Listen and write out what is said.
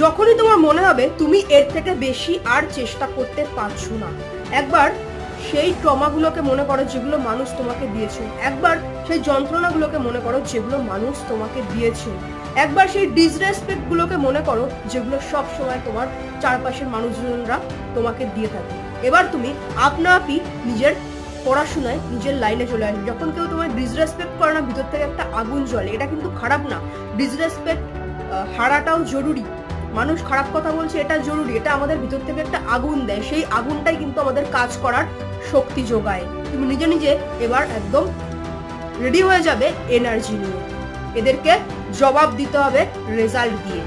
যখনই তোমার মনে হবে তুমি এর থেকে বেশি আর চেষ্টা করতে পারছো না, একবার সেই ট্রমাগুলোকে মনে করো যেগুলো মানুষ তোমাকে দিয়েছে, একবার সেই যন্ত্রণাগুলোকে মনে করো যেগুলো মানুষ তোমাকে দিয়েছে, একবার সেই ডিসরেসপেক্ট গুলোকে মনে করো যেগুলো সব সময় তোমার চারপাশের মানুষজনরা তোমাকে দিয়ে থাকে। এবার তুমি আপনা আপনি নিজের পড়াশোনায় নিজের লাইনে চলে আসবে। যখন কেউ তোমায় ডিসরেসপেক্ট করে না, ভিতর থেকে একটা আগুন জ্বলে। এটা কিন্তু খারাপ না, ডিসরেসপেক্ট হারাটাও জরুরি। মানুষ খারাপ কথা বলছে, এটা জরুরি, এটা আমাদের ভিতর থেকে একটা আগুন দেয়, সেই আগুনটাই কিন্তু আমাদের কাজ করার শক্তি যোগায়। তুমি নিজে নিজে এবার একদম রেডি হয়ে যাবে এনার্জি নিয়ে, এদেরকে জবাব দিতে হবে রেজাল্ট দিয়ে।